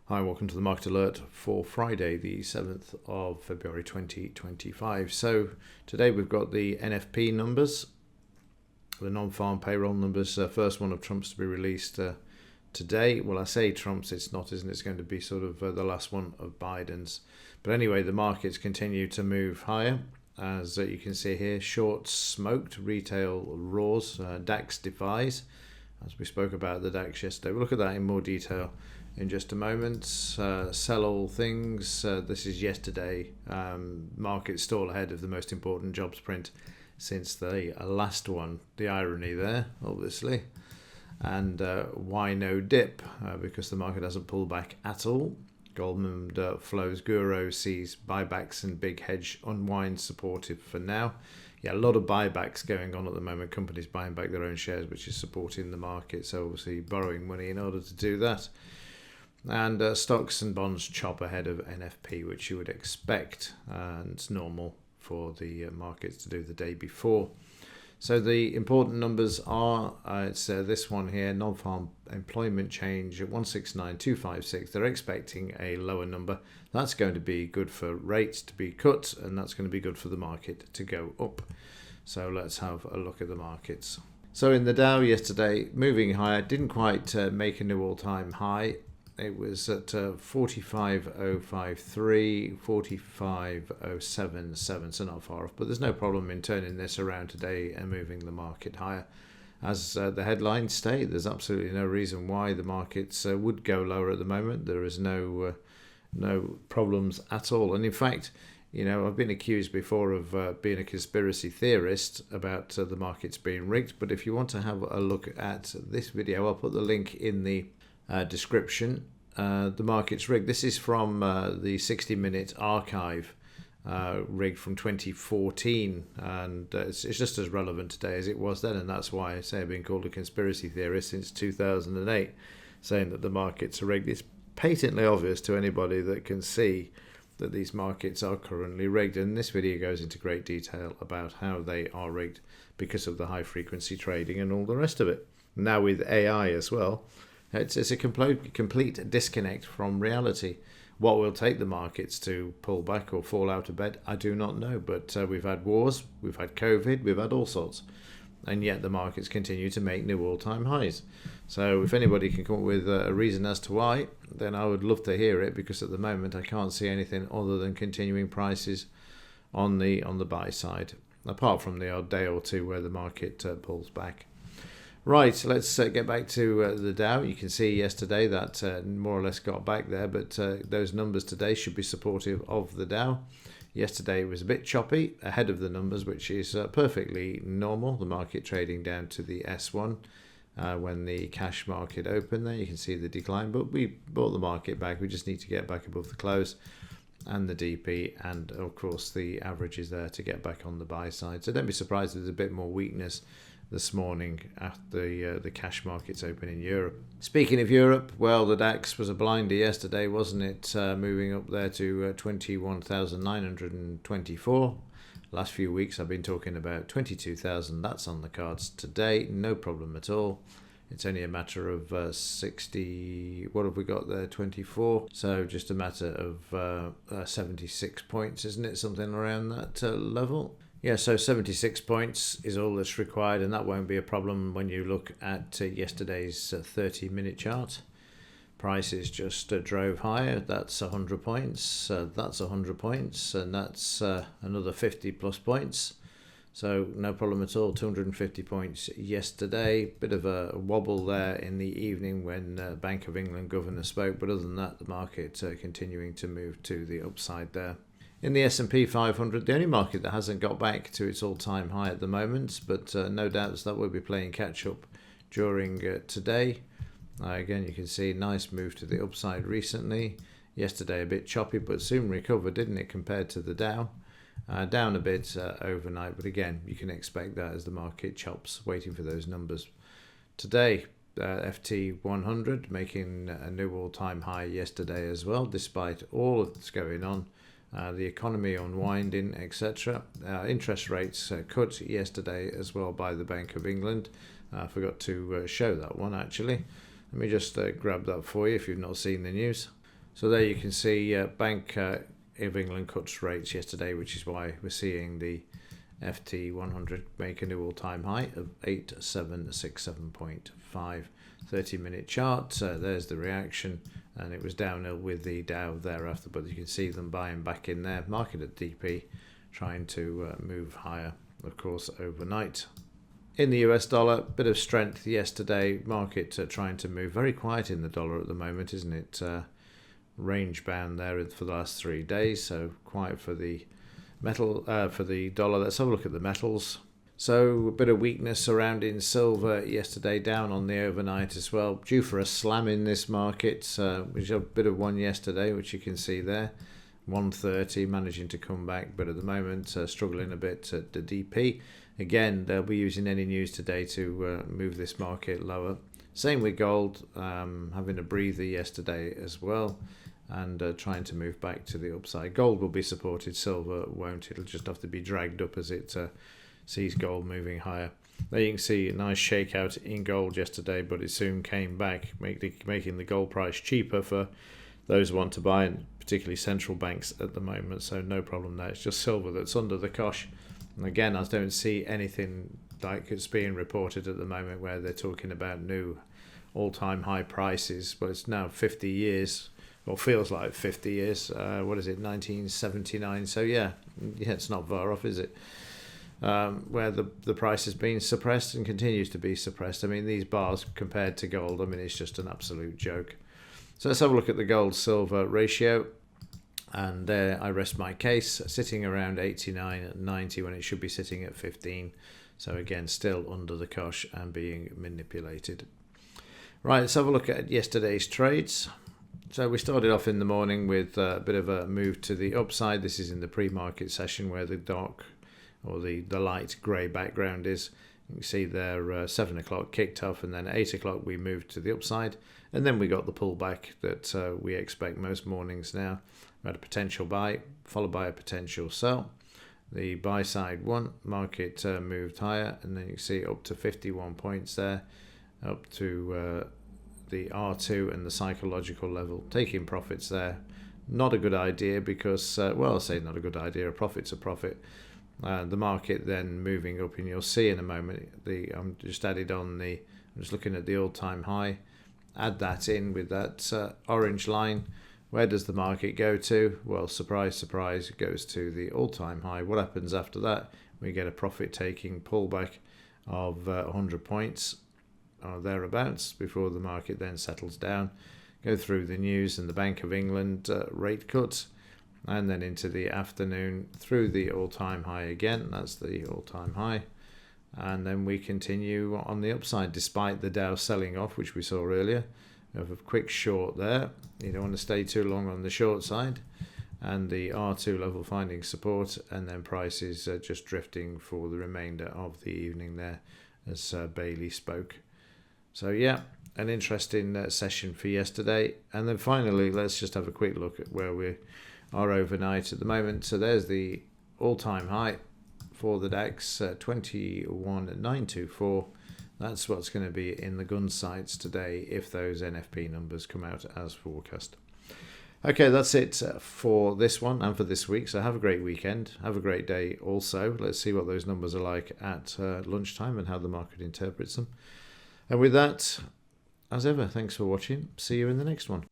Hi, welcome to the Market Alert for Friday, the 7th of February 2025. So today we've got the NFP numbers, the non-farm payroll numbers. First one of Trump's to be released today. Well, I say Trump's, it's not, isn't it? It's going to be sort of the last one of Biden's. But anyway, the markets continue to move higher. As you can see here, shorts smoked, retail roars, DAX defies. As we spoke about the DAX yesterday. We'll look at that in more detail in just a moment. Sell all things. This is yesterday. Market stall ahead of the most important jobs print since the last one. The irony there, obviously. And why no dip? Because the market hasn't pulled back at all. Goldman flows guru sees buybacks and big hedge unwind supportive for now. Yeah, a lot of buybacks going on at the moment. Companies buying back their own shares, which is supporting the market. So obviously borrowing money in order to do that. And stocks and bonds chop ahead of NFP, which you would expect. And it's normal for the markets to do the day before. So the important numbers are, it's this one here, non-farm employment change at 169,256. They're expecting a lower number. That's going to be good for rates to be cut, and that's going to be good for the market to go up. So let's have a look at the markets. So in the Dow yesterday, moving higher, didn't quite make a new all-time high. It was at 45,053, 45,077, so not far off. But there's no problem in turning this around today and moving the market higher. As the headlines state, there's absolutely no reason why the markets would go lower at the moment. There is no problems at all. And in fact, you know, I've been accused before of being a conspiracy theorist about the markets being rigged. But if you want to have a look at this video, I'll put the link in the description. The market's rigged. This is from the 60-minute archive rig from 2014, and it's just as relevant today as it was then, and that's why I say I've been called a conspiracy theorist since 2008, saying that the markets are rigged. It's patently obvious to anybody that can see that these markets are currently rigged, and this video goes into great detail about how they are rigged because of the high frequency trading and all the rest of it. Now with AI as well, it's a complete disconnect from reality. What will take the markets to pull back or fall out of bed, I do not know. But we've had wars, we've had COVID, we've had all sorts. And yet the markets continue to make new all-time highs. So if anybody can come up with a reason as to why, then I would love to hear it, because at the moment I can't see anything other than continuing prices on the buy side, apart from the odd day or two where the market pulls back. Right, let's get back to the Dow. You can see yesterday that more or less got back there, but those numbers today should be supportive of the Dow. Yesterday it was a bit choppy ahead of the numbers, which is perfectly normal. The market trading down to the S1 when the cash market opened there. You can see the decline, but we brought the market back. We just need to get back above the close and the DP, and of course the average is there to get back on the buy side. So don't be surprised if there's a bit more weakness this morning after the cash markets open in Europe. Speaking of Europe, well, the DAX was a blinder yesterday, wasn't it? Moving up there to 21,924. Last few weeks I've been talking about 22,000. That's on the cards today, no problem at all. It's only a matter of 60, what have we got there, 24. So just a matter of 76 points, isn't it? Something around that level. Yeah, so 76 points is all that's required, and that won't be a problem when you look at yesterday's 30-minute chart. Prices just drove higher. That's 100 points, that's 100 points, and that's another 50 plus points. So no problem at all, 250 points yesterday. Bit of a wobble there in the evening when Bank of England governor spoke, but other than that, the market continuing to move to the upside there. In the S&P 500, the only market that hasn't got back to its all-time high at the moment, but no doubts that we'll be playing catch-up during today. Again, you can see a nice move to the upside recently. Yesterday a bit choppy, but soon recovered, didn't it, compared to the Dow? Down a bit overnight, but again, you can expect that as the market chops, waiting for those numbers. Today, FT 100 making a new all-time high yesterday as well, despite all that's going on. The economy unwinding, etc. Interest rates cut yesterday as well by the Bank of England. I forgot to show that one actually. Let me just grab that for you if you've not seen the news. So there you can see Bank of England cuts rates yesterday, which is why we're seeing the FT 100 make a new all-time high of 8767.5. 30-minute chart. There's the reaction, and it was downhill with the Dow thereafter, but you can see them buying back in there. Market at DP trying to move higher, of course, overnight. In the US dollar, bit of strength yesterday. Market trying to move very quiet in the dollar at the moment, isn't it? Range bound there for the last 3 days, so quiet for the metal, for the dollar. Let's have a look at the metals. So a bit of weakness surrounding silver yesterday, down on the overnight as well. Due for a slam in this market, which had a bit of one yesterday, which you can see there. 130 managing to come back, but at the moment struggling a bit at the DP. Again, they'll be using any news today to move this market lower. Same with gold, having a breather yesterday as well, and trying to move back to the upside. Gold will be supported, silver won't. It'll just have to be dragged up as it sees gold moving higher. There you can see a nice shakeout in gold yesterday, but it soon came back, making the gold price cheaper for those who want to buy, and particularly central banks at the moment, so no problem there. It's just silver that's under the cosh. And again, I don't see anything like it's being reported at the moment where they're talking about new all-time high prices, but it's now 50 years, or feels like 50 years. What is it, 1979? So yeah, it's not far off, is it? Where the price has been suppressed and continues to be suppressed. I mean, these bars compared to gold, I mean, it's just an absolute joke. So let's have a look at the gold-silver ratio. And there I rest my case, sitting around 89 at 90 when it should be sitting at 15. So again, still under the cosh and being manipulated. Right, let's have a look at yesterday's trades. So we started off in the morning with a bit of a move to the upside. This is in the pre-market session where the dark or the light grey background is. You can see there 7 o'clock kicked off, and then 8 o'clock we moved to the upside, and then we got the pullback that we expect most mornings now. We had a potential buy followed by a potential sell. The buy side won, market moved higher, and then you can see up to 51 points there, up to the R2 and the psychological level, taking profits there. Not a good idea because, well, I'll say not a good idea, a profit's a profit. The market then moving up, and you'll see in a moment, I'm just looking at the all-time high, add that in with that orange line. Where does the market go to? Well, surprise, surprise, it goes to the all-time high. What happens after that? We get a profit-taking pullback of 100 points or thereabouts before the market then settles down. Go through the news and the Bank of England rate cuts, and then into the afternoon through the all-time high again. That's the all-time high. And then we continue on the upside despite the Dow selling off, which we saw earlier. We have a quick short there. You don't want to stay too long on the short side. And the R2 level finding support, and then prices just drifting for the remainder of the evening there as Bailey spoke. So yeah, an interesting session for yesterday. And then finally, let's just have a quick look at where we are overnight at the moment. So there's the all-time high for the DAX, 21,924. That's what's going to be in the gun sights today if those NFP numbers come out as forecast. Okay, that's it for this one and for this week. So have a great weekend. Have a great day also. Let's see what those numbers are like at lunchtime and how the market interprets them. And with that, as ever, thanks for watching. See you in the next one.